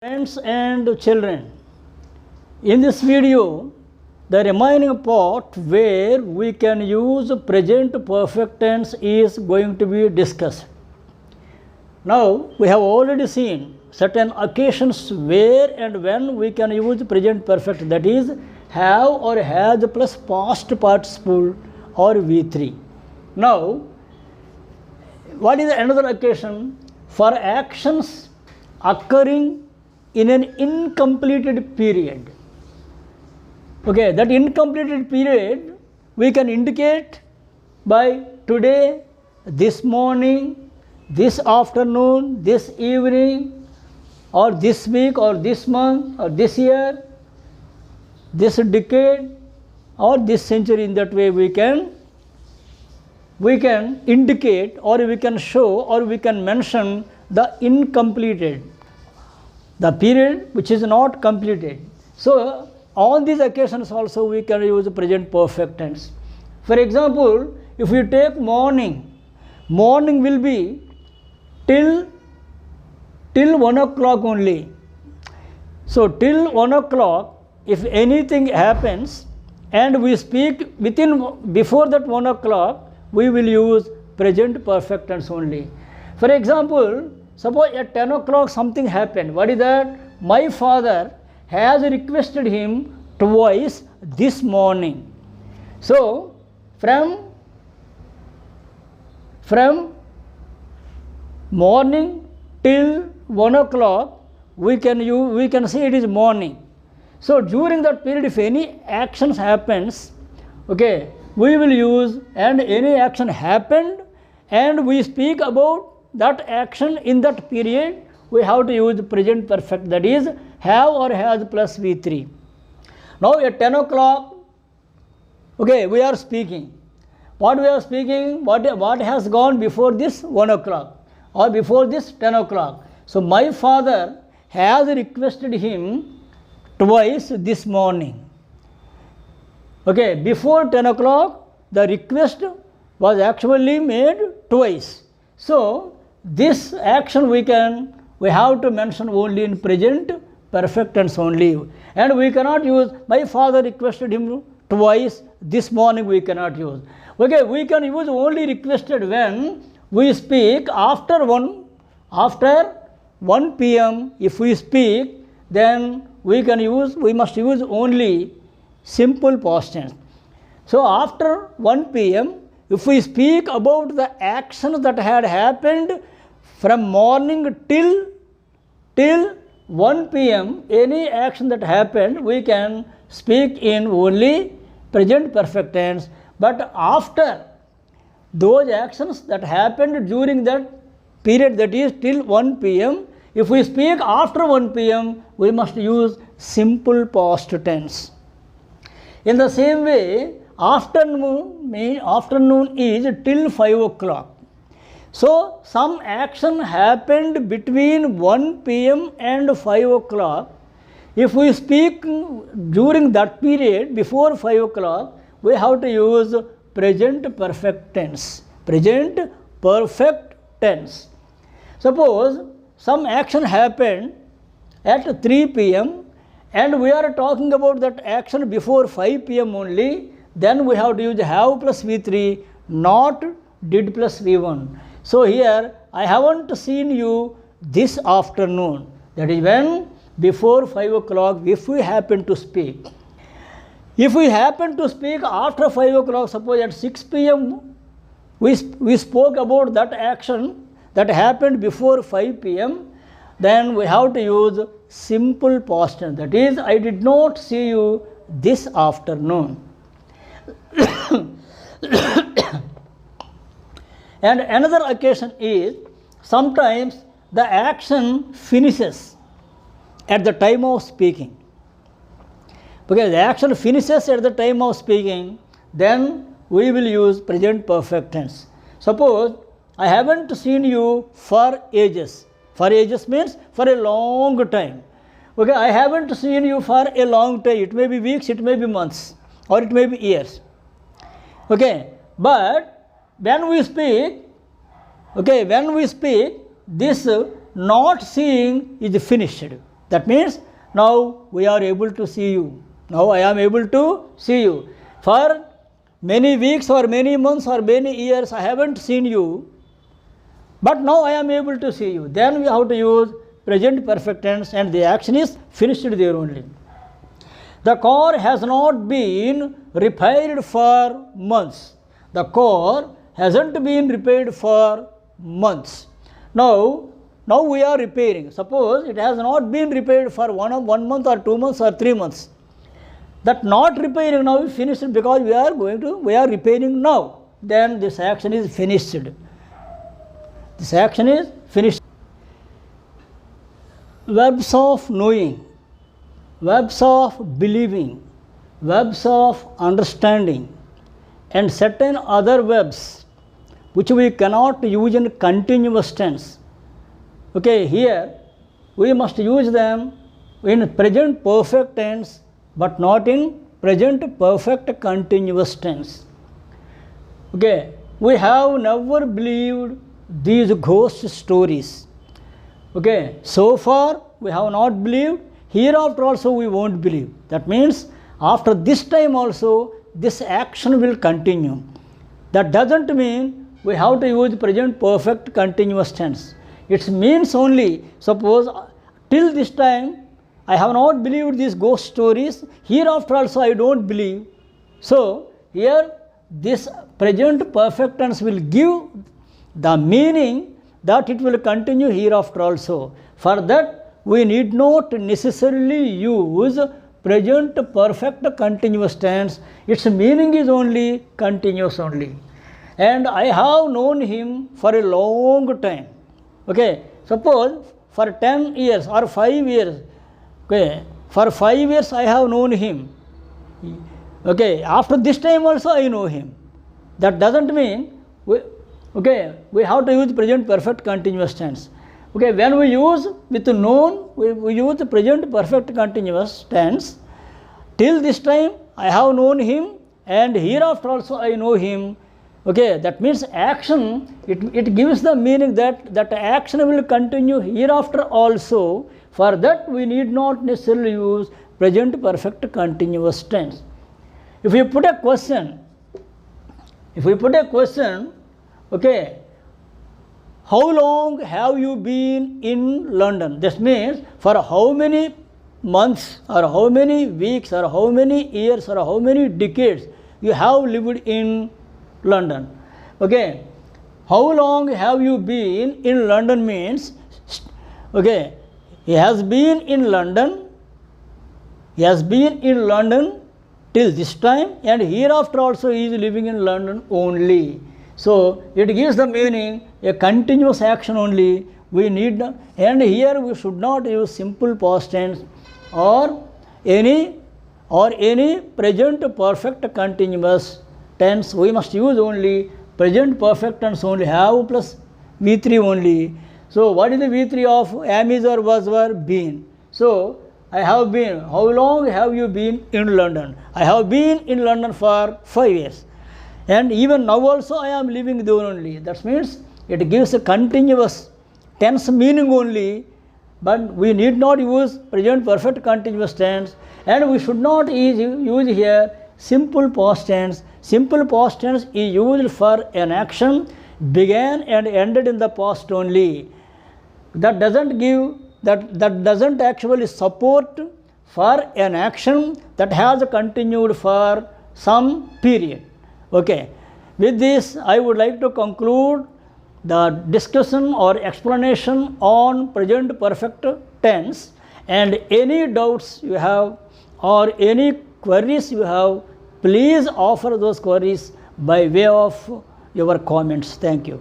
Parents and children, in this video, the remaining part where we can use present perfect tense is going to be discussed. Now, we have already seen certain occasions where and when we can use present perfect, that is have or has plus past participle or V3. Now, what is another occasion? For actions occurring in an incompleted period. Okay, that incompleted period we can indicate by today, this morning, this afternoon, this evening, or this week, or this month, or this year, this decade, or this century. In that way we can indicate, or we can show, or we can mention the incompleted, the period which is not completed. So on these occasions also we can use present perfect tense. For example, if you take morning, morning will be till 1 o'clock only. So till 1 o'clock, if anything happens and we speak before that 1 o'clock, we will use present perfect tense only. For example, suppose at 10 o'clock something happened. What is that? My father has requested him twice this morning. So from morning till 1 o'clock we can say it is morning. So during that period, if any actions happens, okay, we will use, and any action happened and we speak about that action in that period, we have to use present perfect, that is have or has plus V3. Now at 10 o'clock, okay, we are speaking. What we are speaking, what has gone before this 1 o'clock or before this 10 o'clock. So my father has requested him twice this morning. Okay, before 10 o'clock the request was actually made twice. So this action we have to mention only in present perfect tense only, and we cannot use my father requested him twice this morning, we cannot use. Okay, we can use only requested when we speak after 1 p.m. If we speak, then we must use only simple past tense. So after 1 p.m. if we speak about the actions that had happened from morning till 1 p.m., any action that happened, we can speak in only present perfect tense. But after those actions that happened during that period, that is till 1 p.m., if we speak after 1 p.m., we must use simple past tense. In the same way, afternoon is till 5 o'clock. So some action happened between 1 p.m. and 5 o'clock. If we speak during that period before 5 o'clock, we have to use present perfect tense. Present perfect tense. Suppose some action happened at 3 p.m. and we are talking about that action before 5 p.m. only, then we have to use have plus V3, not did plus V1. So here, I haven't seen you this afternoon. That is when before 5 o'clock, if we happen to speak. If we happen to speak after 5 o'clock, suppose at 6 p.m. we spoke about that action that happened before 5 p.m., then we have to use simple past tense. That is, I did not see you this afternoon. And another occasion is, sometimes the action finishes at the time of speaking. Because the action finishes at the time of speaking, then we will use present perfect tense. Suppose I haven't seen you for ages. For ages means for a long time. Okay, I haven't seen you for a long time. It may be weeks, it may be months, or it may be years. Okay, but when we speak, this not seeing is finished. That means now we are able to see you. Now I am able to see you. For many weeks or many months or many years I haven't seen you, but now I am able to see you. Then we have to use present perfect tense and the action is finished there only. The car has not been repaired for months. The car hasn't been repaired for months. Now we are repairing. Suppose it has not been repaired for 1 month or 2 months or 3 months. That not repairing now is finished because we are repairing now. Then this action is finished. This action is finished. Webs of knowing, webs of believing, webs of understanding, and certain other webs which we cannot use in continuous tense. Okay, here we must use them in present perfect tense but not in present perfect continuous tense. Okay, we have never believed these ghost stories. Okay, so far we have not believed, hereafter also we won't believe. That means after this time also this action will continue. That doesn't mean we have to use present perfect continuous tense. It means only, suppose till this time I have not believed these ghost stories, hereafter also I don't believe. So here this present perfect tense will give the meaning that it will continue hereafter also. For that we need not necessarily use present perfect continuous tense. Its meaning is only continuous only. And I have known him for a long time. Okay, suppose for 10 years or 5 years, okay, for 5 years I have known him. Okay, after this time also I know him. That doesn't mean we have to use present perfect continuous tense. Okay, when we use with known, we use the present perfect continuous tense. Till this time I have known him and hereafter also I know him. Okay, that means action, it gives the meaning that action will continue hereafter also. For that we need not necessarily use present perfect continuous tense. If we put a question, okay, how long have you been in London? This means for how many months or how many weeks or how many years or how many decades you have lived in London. Okay, how long have you been in London means, okay, he has been in London till this time and hereafter also he is living in London only. So it gives the meaning a continuous action only. We need, and here we should not use simple past tense or any present perfect continuous tense. We must use only present perfect tense only, have plus V3 only. So what is the V3 of am, is, or was, were, been? So I have been. How long have you been in London? I have been in London for 5 years. And even now also I am living there only. That means it gives a continuous tense meaning only, but we need not use present perfect continuous tense, and we should not use here simple past tense. Simple past tense is used for an action began and ended in the past only. That doesn't actually support for an action that has continued for some period. Okay, with this I would like to conclude the discussion or explanation on present perfect tense, and any doubts you have or any queries you have, please offer those queries by way of your comments. Thank you.